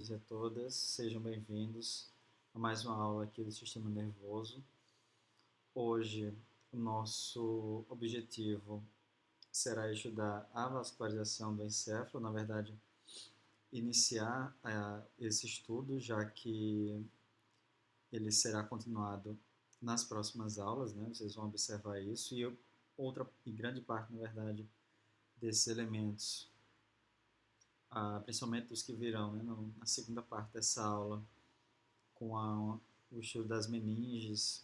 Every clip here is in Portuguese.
todos e a todas, sejam bem-vindos a mais uma aula aqui do Sistema Nervoso. Hoje, o nosso objetivo será estudar a vascularização do encéfalo, na verdade, iniciar esse estudo, já que ele será continuado nas próximas aulas, né? Vocês vão observar isso, e outra e grande parte, na verdade, desses elementos, principalmente dos que virão, né, na segunda parte dessa aula, com o estudo das meninges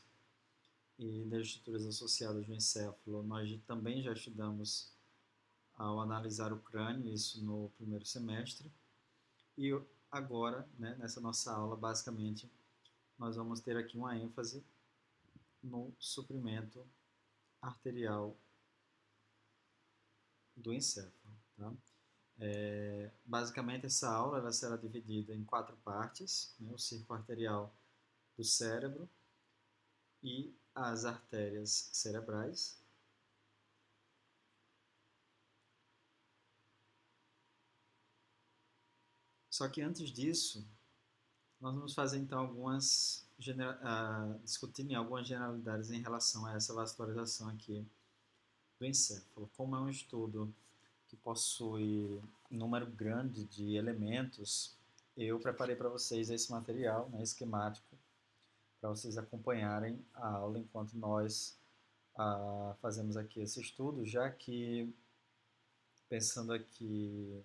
e das estruturas associadas ao encéfalo. Nós também já estudamos ao analisar o crânio, isso no primeiro semestre. E agora, né, nessa nossa aula, basicamente, nós vamos ter aqui uma ênfase no suprimento arterial do encéfalo. Tá? Basicamente, essa aula ela será dividida em 4 partes, né, o circo arterial do cérebro e as artérias cerebrais. Só que antes disso, nós vamos fazer então discutir algumas generalidades em relação a essa vascularização aqui do encéfalo. Como é um estudo que possui um número grande de elementos, eu preparei para vocês esse material, né, esquemático, para vocês acompanharem a aula enquanto nós fazemos aqui esse estudo, já que, pensando aqui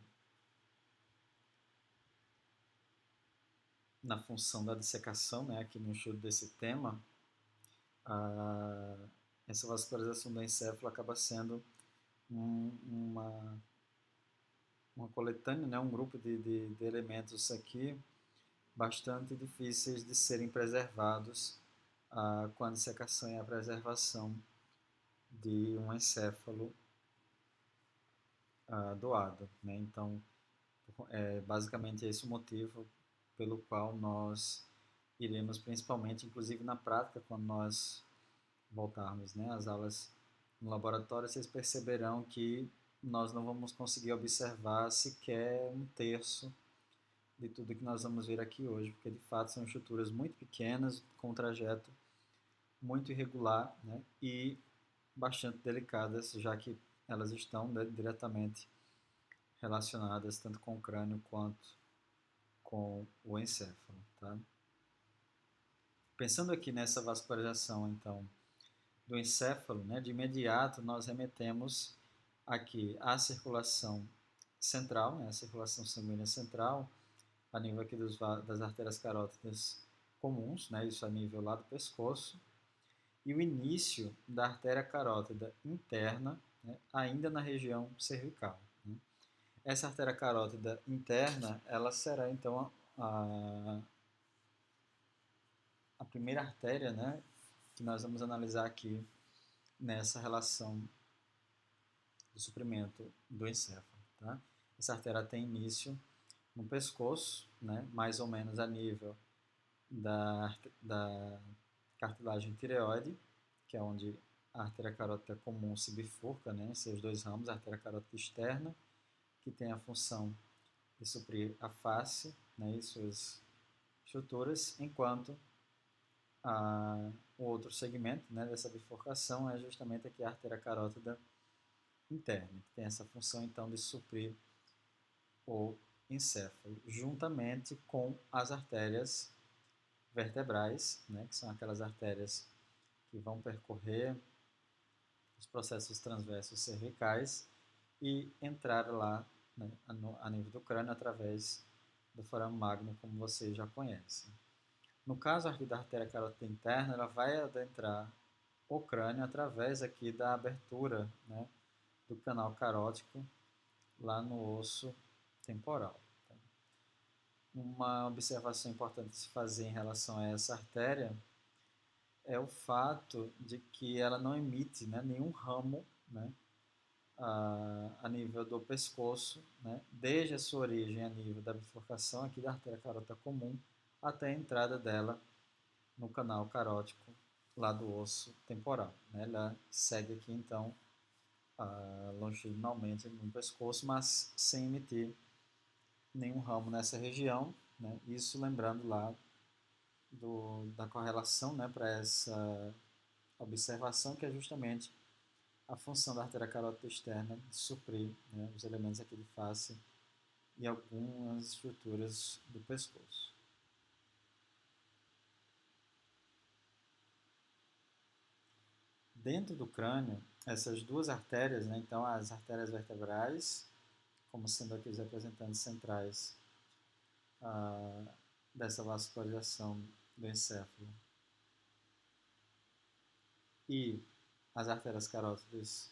na função da dissecação, né, aqui no estudo desse tema, essa vascularização do encéfalo acaba sendo uma coletânea, né, um grupo de elementos aqui bastante difíceis de serem preservados com a dissecação e a preservação de um encéfalo doado. Né? Então, basicamente esse é o motivo pelo qual nós iremos, principalmente, inclusive na prática, quando nós voltarmos, né, às aulas no laboratório, vocês perceberão que nós não vamos conseguir observar sequer um terço de tudo que nós vamos ver aqui hoje, porque de fato são estruturas muito pequenas, com um trajeto muito irregular, né, e bastante delicadas, já que elas estão diretamente relacionadas tanto com o crânio quanto com o encéfalo. Tá? Pensando aqui nessa vascularização, então, do encéfalo, né, de imediato nós remetemos aqui à circulação central, né, a circulação sanguínea central, a nível aqui das artérias carótidas comuns, né, isso a nível lá do pescoço, e o início da artéria carótida interna, né, ainda na região cervical. Né. Essa artéria carótida interna, ela será então a primeira artéria, né, que nós vamos analisar aqui nessa relação do suprimento do encéfalo. Tá? Essa artéria tem início no pescoço, né, mais ou menos a nível da cartilagem tireoide, que é onde a artéria carótida comum se bifurca, né, em seus dois ramos, a artéria carótida externa, que tem a função de suprir a face, né, e suas estruturas, enquanto o outro segmento, né, dessa bifurcação é justamente aqui a artéria carótida interna, que tem essa função então de suprir o encéfalo, juntamente com as artérias vertebrais, né, que são aquelas artérias que vão percorrer os processos transversos cervicais e entrar lá, né, a nível do crânio através do forame magno, como vocês já conhecem. No caso aqui da artéria carótida interna, ela vai adentrar o crânio através aqui da abertura, né, do canal carótico lá no osso temporal. Tá? Uma observação importante de se fazer em relação a essa artéria é o fato de que ela não emite, né, nenhum ramo, né, a nível do pescoço, né, desde a sua origem a nível da bifurcação aqui da artéria carótida comum até a entrada dela no canal carótico lá do osso temporal. Né? Ela segue aqui então longitudinalmente no pescoço, mas sem emitir nenhum ramo nessa região, né? Isso lembrando lá da correlação, né, para essa observação, que é justamente a função da artéria carótida externa de suprir, né, os elementos aqui de face e algumas estruturas do pescoço. Dentro do crânio, essas duas artérias, né, então as artérias vertebrais, como sendo aqui os representantes centrais dessa vascularização do encéfalo, e as artérias carótidas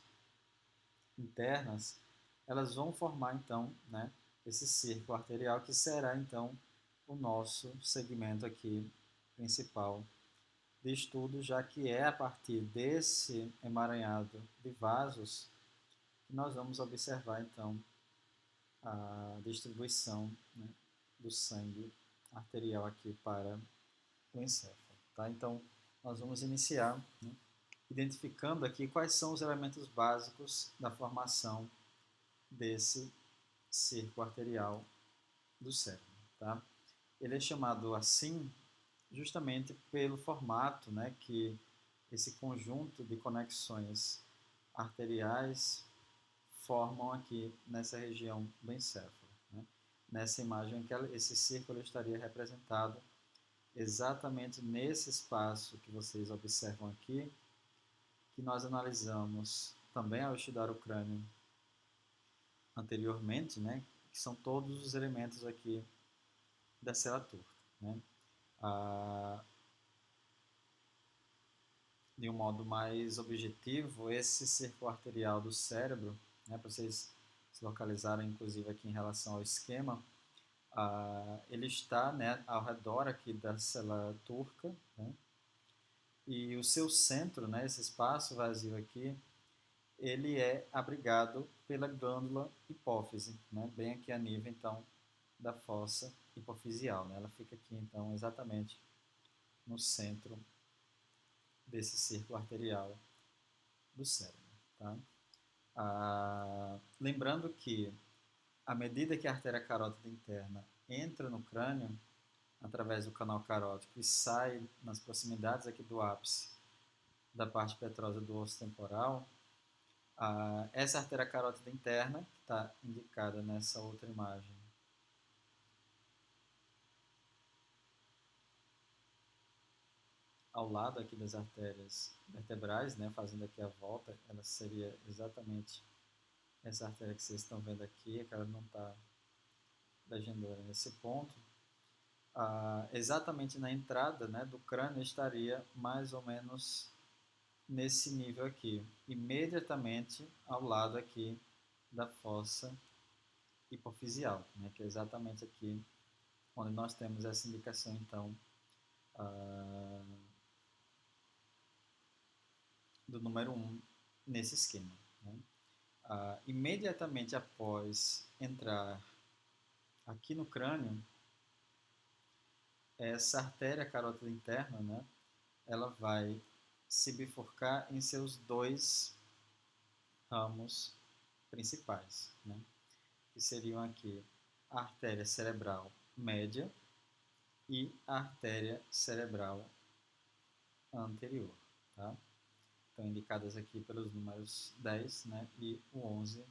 internas, elas vão formar então, né, esse círculo arterial que será então o nosso segmento aqui principal de estudo, já que é a partir desse emaranhado de vasos que nós vamos observar então a distribuição, né, do sangue arterial aqui para o encéfalo. Tá? Então, nós vamos iniciar, né, identificando aqui quais são os elementos básicos da formação desse círculo arterial do cérebro. Tá? Ele é chamado assim justamente pelo formato, né, que esse conjunto de conexões arteriais formam aqui nessa região do encéfalo. Né? Nessa imagem, que esse círculo estaria representado exatamente nesse espaço que vocês observam aqui, que nós analisamos também ao estudar o crânio anteriormente, né, que são todos os elementos aqui da cela turca. Né? De um modo mais objetivo, esse círculo arterial do cérebro, né, para vocês se localizarem, inclusive aqui em relação ao esquema, ele está, né, ao redor aqui da célula turca, né, e o seu centro, né, esse espaço vazio aqui, ele é abrigado pela glândula hipófise, né, bem aqui a nível, então, da fossa hipofisial. Né, ela fica aqui, então, exatamente no centro desse círculo arterial do cérebro. Tá? Lembrando que, à medida que a artéria carótida interna entra no crânio, através do canal carótido, e sai nas proximidades aqui do ápice da parte petrosa do osso temporal, essa artéria carótida interna, que está indicada nessa outra imagem, ao lado aqui das artérias vertebrais, né, fazendo aqui a volta, ela seria exatamente essa artéria que vocês estão vendo aqui, que ela não está legendora nesse ponto. Exatamente na entrada, né, do crânio estaria mais ou menos nesse nível aqui, imediatamente ao lado aqui da fossa hipofisial, né, que é exatamente aqui onde nós temos essa indicação, então, do número 1 nesse esquema. Né. Imediatamente após entrar aqui no crânio, essa artéria carótida interna, né, ela vai se bifurcar em seus dois ramos principais, né, que seriam aqui a artéria cerebral média e a artéria cerebral anterior. Tá? Estão indicadas aqui pelos números 10, né, e o 11A.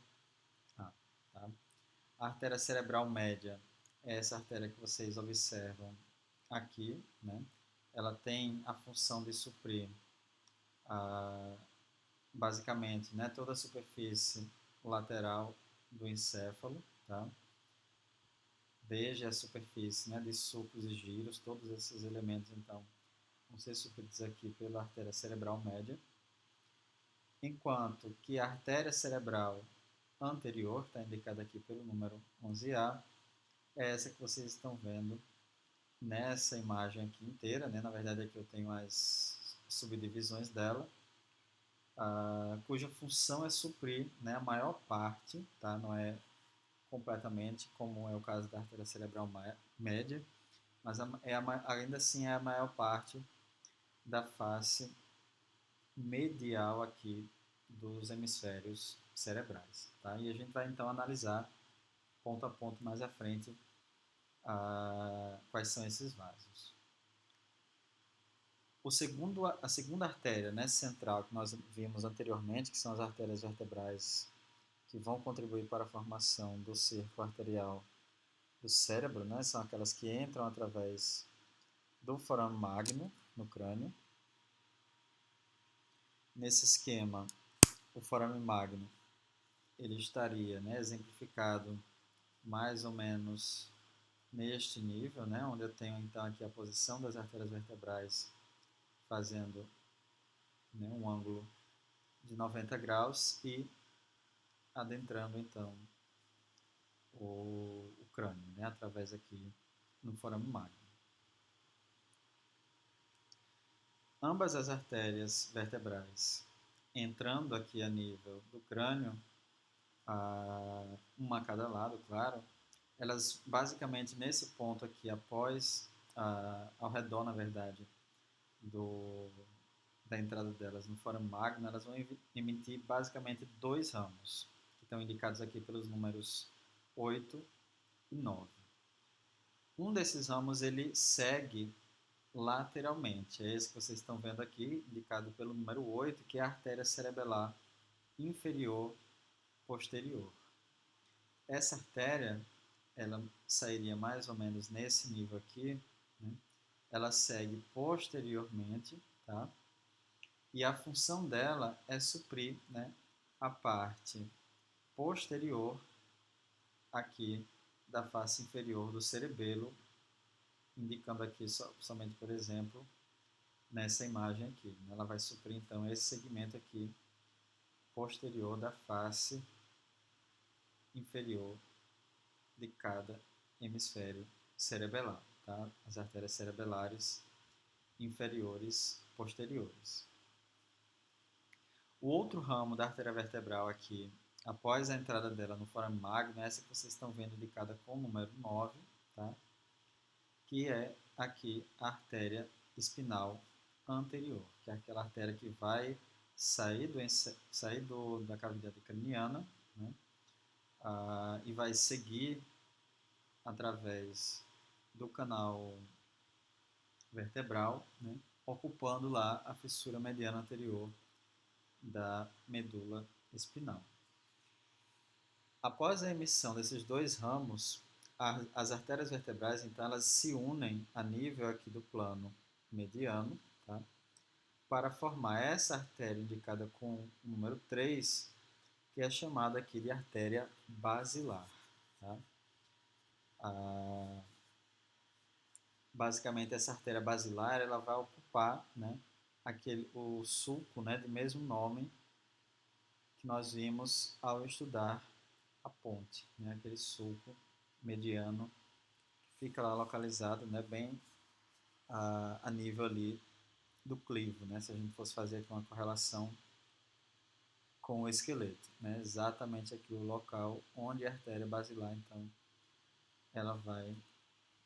Tá? A artéria cerebral média é essa artéria que vocês observam aqui. Né? Ela tem a função de suprir basicamente, né, toda a superfície lateral do encéfalo, tá? Desde a superfície, né, de sulcos e giros, todos esses elementos, então, vão ser supridos aqui pela artéria cerebral média, enquanto que a artéria cerebral anterior, está indicada aqui pelo número 11A, é essa que vocês estão vendo nessa imagem aqui inteira, né? Na verdade aqui eu tenho as subdivisões dela, cuja função é suprir, né, a maior parte, tá? Não é completamente, como é o caso da artéria cerebral média, mas ainda assim é a maior parte da face medial aqui dos hemisférios cerebrais. Tá? E a gente vai então analisar ponto a ponto mais à frente quais são esses vasos. A segunda artéria, né, central que nós vimos anteriormente, que são as artérias vertebrais que vão contribuir para a formação do cerco arterial do cérebro, né, são aquelas que entram através do forame magno no crânio. Nesse esquema, o forame magno ele estaria, né, exemplificado mais ou menos neste nível, né, onde eu tenho então aqui a posição das artérias vertebrais fazendo, né, um ângulo de 90 graus e adentrando então o crânio, né, através aqui no forame magno. Ambas as artérias vertebrais entrando aqui a nível do crânio, uma a cada lado, claro, elas basicamente nesse ponto aqui, após, ao redor, na verdade, da entrada delas no forame magno, elas vão emitir basicamente dois ramos, que estão indicados aqui pelos números 8 e 9. Um desses ramos ele segue lateralmente, é esse que vocês estão vendo aqui, indicado pelo número 8, que é a artéria cerebelar inferior posterior. Essa artéria, ela sairia mais ou menos nesse nível aqui, né? Ela segue posteriormente, tá? E a função dela é suprir, né, a parte posterior aqui da face inferior do cerebelo, indicando aqui somente, por exemplo, nessa imagem aqui. Ela vai suprir então esse segmento aqui posterior da face inferior de cada hemisfério cerebelar, tá? As artérias cerebelares inferiores posteriores. O outro ramo da artéria vertebral aqui, após a entrada dela no forame magno, é essa que vocês estão vendo indicada com o número 9, tá? Que é aqui a artéria espinal anterior, que é aquela artéria que vai sair da cavidade craniana, né? E vai seguir através do canal vertebral, né? Ocupando lá a fissura mediana anterior da medula espinal. Após a emissão desses dois ramos, as artérias vertebrais, então, elas se unem a nível aqui do plano mediano, tá? Para formar essa artéria indicada com o número 3, que é chamada aqui de artéria basilar, tá? Basicamente, essa artéria basilar ela vai ocupar, né, o sulco, né, do mesmo nome que nós vimos ao estudar a ponte, né, aquele sulco mediano que fica lá localizado, né, bem a nível ali do clivo, né, se a gente fosse fazer aqui uma correlação com o esqueleto, né, exatamente aqui o local onde a artéria basilar, então, ela vai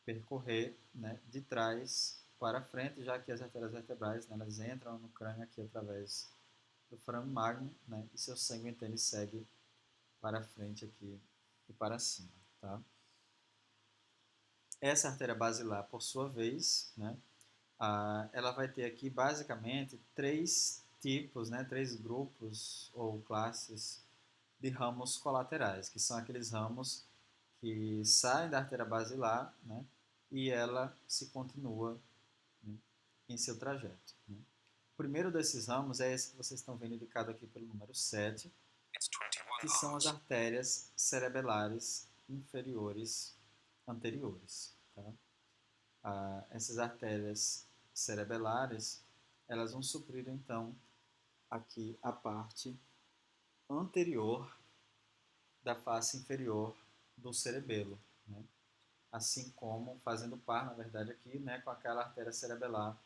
percorrer, né, de trás para frente, já que as artérias vertebrais, né, elas entram no crânio aqui através do forame magno, né, e seu sangue então ele segue para frente aqui e para cima, tá? Essa artéria basilar, por sua vez, né, ela vai ter aqui basicamente três tipos, né, três grupos ou classes de ramos colaterais, que são aqueles ramos que saem da artéria basilar, né, e ela se continua, né, em seu trajeto, né. O primeiro desses ramos é esse que vocês estão vendo indicado aqui pelo número 7, que são as artérias cerebelares inferiores anteriores. Tá? Essas artérias cerebelares, elas vão suprir então aqui a parte anterior da face inferior do cerebelo, né? Assim como fazendo par, na verdade, aqui, né, com aquela artéria cerebelar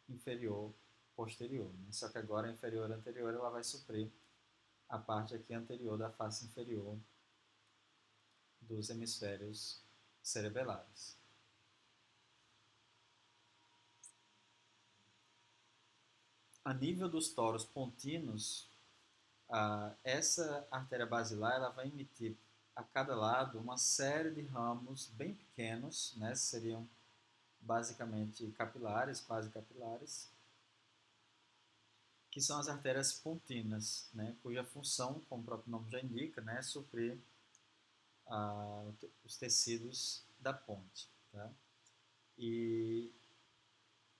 inferior posterior, né? Só que agora a inferior anterior ela vai suprir a parte aqui anterior da face inferior dos hemisférios cerebelares. A nível dos toros pontinos, essa artéria basilar ela vai emitir a cada lado uma série de ramos bem pequenos, né? Seriam basicamente capilares, quase capilares, que são as artérias pontinas, né? Cuja função, como o próprio nome já indica, né? É suprir os tecidos da ponte. Tá? E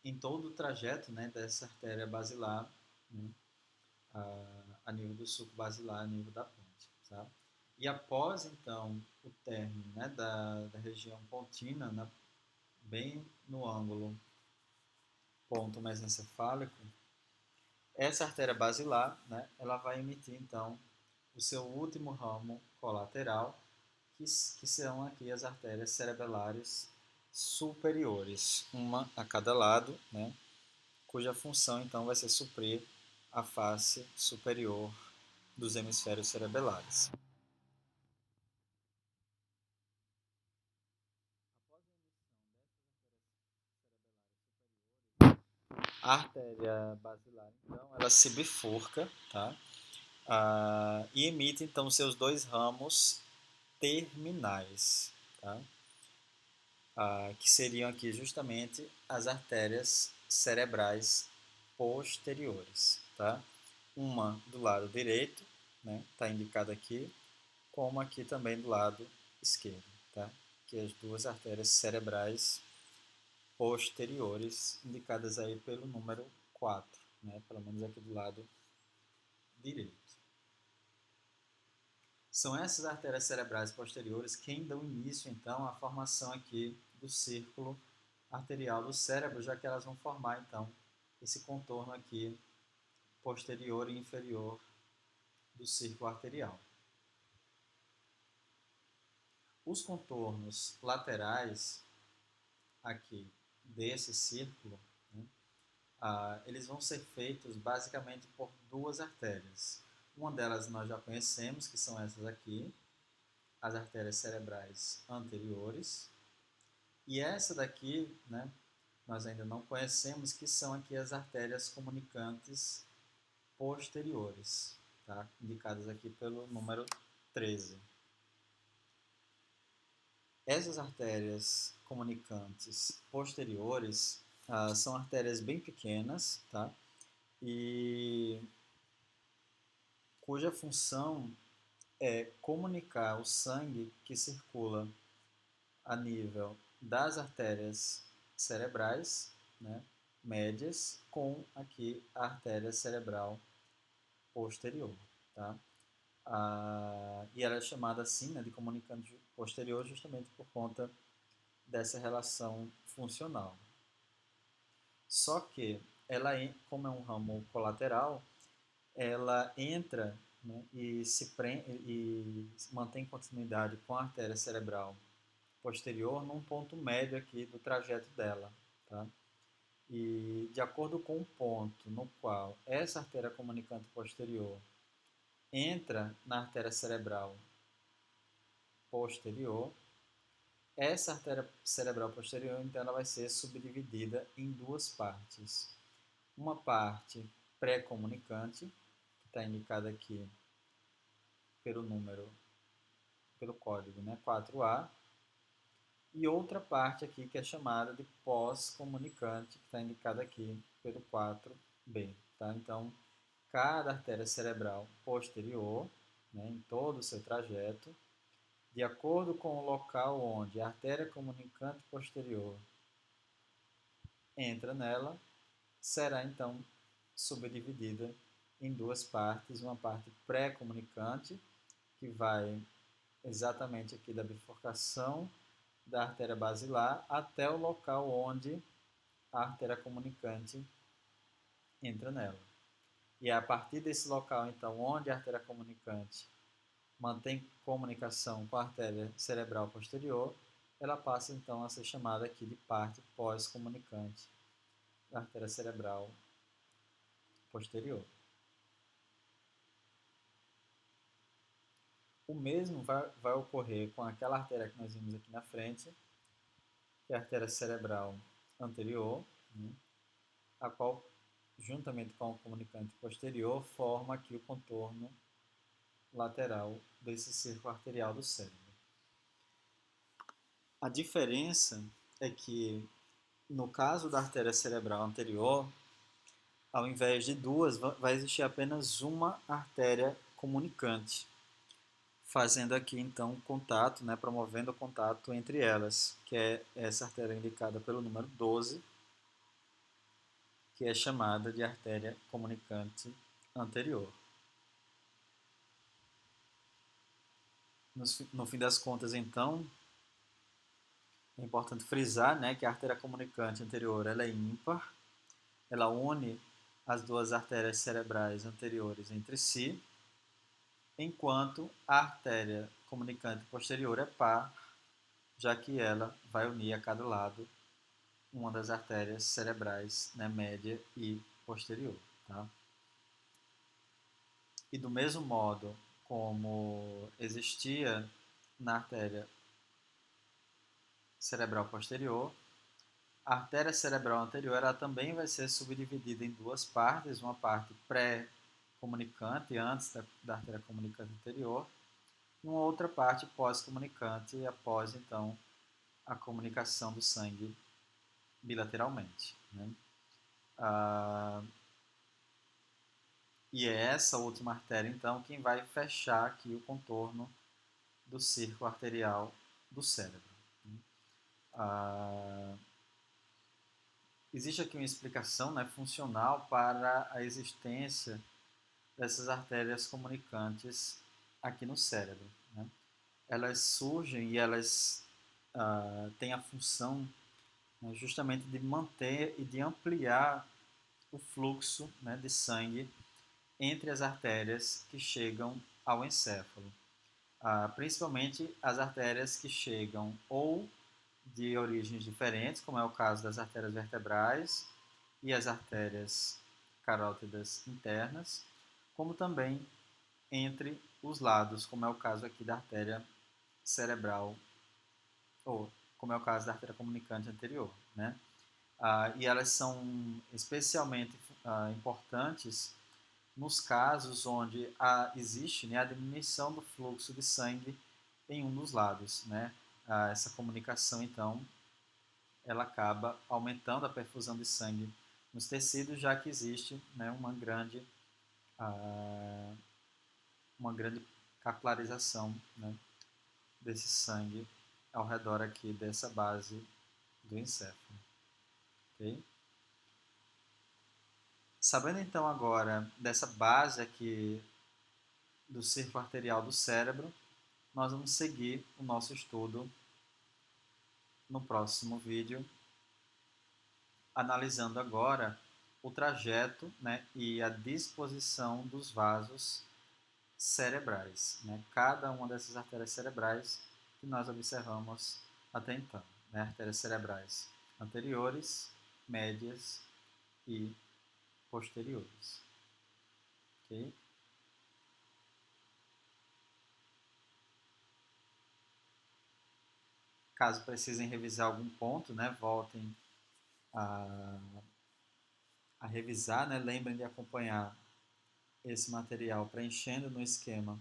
em todo o trajeto, né, dessa artéria basilar, né, a nível do sulco basilar, a nível da ponte. Tá? E após, então, o término, né, da região pontina, bem no ângulo ponto mesencefálico, essa artéria basilar, né, ela vai emitir, então, o seu último ramo colateral, que serão aqui as artérias cerebelares superiores, uma a cada lado, né, cuja função, então, vai ser suprir a face superior dos hemisférios cerebelares. A artéria basilar, então, ela se bifurca, tá? E emite, então, seus dois ramos terminais, tá? Que seriam aqui justamente as artérias cerebrais posteriores, tá? Uma do lado direito, né? Está indicada aqui, como aqui também do lado esquerdo, tá? Que as duas artérias cerebrais posteriores, indicadas aí pelo número 4, né? Pelo menos aqui do lado direito. São essas artérias cerebrais posteriores que dão início, então, à formação aqui do círculo arterial do cérebro, já que elas vão formar, então, esse contorno aqui posterior e inferior do círculo arterial. Os contornos laterais aqui desse círculo, né, eles vão ser feitos basicamente por duas artérias. Uma delas nós já conhecemos, que são essas aqui, as artérias cerebrais anteriores, e essa daqui, né, nós ainda não conhecemos, que são aqui as artérias comunicantes posteriores, tá? Indicadas aqui pelo número 13. Essas artérias comunicantes posteriores são artérias bem pequenas, tá? E cuja função é comunicar o sangue que circula a nível das artérias cerebrais, né, médias, com aqui a artéria cerebral posterior, tá? E ela é chamada assim, né, de comunicante posterior, justamente por conta dessa relação funcional. Só que ela, como é um ramo colateral, ela entra, né, e mantém continuidade com a artéria cerebral posterior num ponto médio aqui do trajeto dela, tá? E de acordo com o ponto no qual essa artéria comunicante posterior entra na artéria cerebral posterior, essa artéria cerebral posterior, então, ela vai ser subdividida em duas partes. Uma parte pré-comunicante, que está indicada aqui pelo número, pelo código, né, 4A, e outra parte aqui que é chamada de pós-comunicante, que está indicada aqui pelo 4B. Tá? Então, cada artéria cerebral posterior, né, em todo o seu trajeto, de acordo com o local onde a artéria comunicante posterior entra nela, será então subdividida em duas partes, uma parte pré-comunicante, que vai exatamente aqui da bifurcação da artéria basilar até o local onde a artéria comunicante entra nela. E é a partir desse local, então, onde a artéria comunicante mantém comunicação com a artéria cerebral posterior, ela passa então a ser chamada aqui de parte pós-comunicante da artéria cerebral posterior. O mesmo vai ocorrer com aquela artéria que nós vimos aqui na frente, que é a artéria cerebral anterior, né, a qual, juntamente com o comunicante posterior, forma aqui o contorno lateral desse círculo arterial do cérebro. A diferença é que, no caso da artéria cerebral anterior, ao invés de duas, vai existir apenas uma artéria comunicante, fazendo aqui então contato, né, promovendo o contato entre elas, que é essa artéria indicada pelo número 12, que é chamada de artéria comunicante anterior. No fim das contas, então, é importante frisar, né, que a artéria comunicante anterior ela é ímpar, ela une as duas artérias cerebrais anteriores entre si, enquanto a artéria comunicante posterior é par, já que ela vai unir a cada lado uma das artérias cerebrais, né, média e posterior. Tá? E do mesmo modo como existia na artéria cerebral posterior, a artéria cerebral anterior ela também vai ser subdividida em duas partes, uma parte pré-comunicante, antes da artéria comunicante anterior, e uma outra parte pós-comunicante, após, então, a comunicação do sangue bilateralmente. Né? E é essa última artéria, então, quem vai fechar aqui o contorno do círculo arterial do cérebro. Né? Existe aqui uma explicação, né, funcional para a existência dessas artérias comunicantes aqui no cérebro. Né? Elas surgem e elas têm a função, né, justamente de manter e de ampliar o fluxo, né, de sangue entre as artérias que chegam ao encéfalo. Principalmente as artérias que chegam ou de origens diferentes, como é o caso das artérias vertebrais e as artérias carótidas internas, como também entre os lados, como é o caso aqui da artéria cerebral, ou como é o caso da artéria comunicante anterior. Né? E elas são especialmente importantes nos casos onde existe, né, a diminuição do fluxo de sangue em um dos lados. Né? Essa comunicação, então, ela acaba aumentando a perfusão de sangue nos tecidos, já que existe, né, uma grande capilarização, né, desse sangue ao redor aqui dessa base do encéfalo. Okay? Sabendo então agora dessa base aqui do círculo arterial do cérebro, nós vamos seguir o nosso estudo no próximo vídeo, analisando agora o trajeto, né, e a disposição dos vasos cerebrais. Né? Cada uma dessas artérias cerebrais que nós observamos até então. Né? Artérias cerebrais anteriores, médias e posteriores. Okay? Caso precisem revisar algum ponto, né, voltem a, a revisar, né, lembrem de acompanhar esse material preenchendo no esquema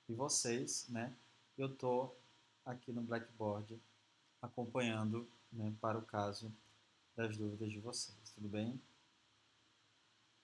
de vocês, né? Eu estou aqui no Blackboard acompanhando, né, para o caso das dúvidas de vocês, tudo bem?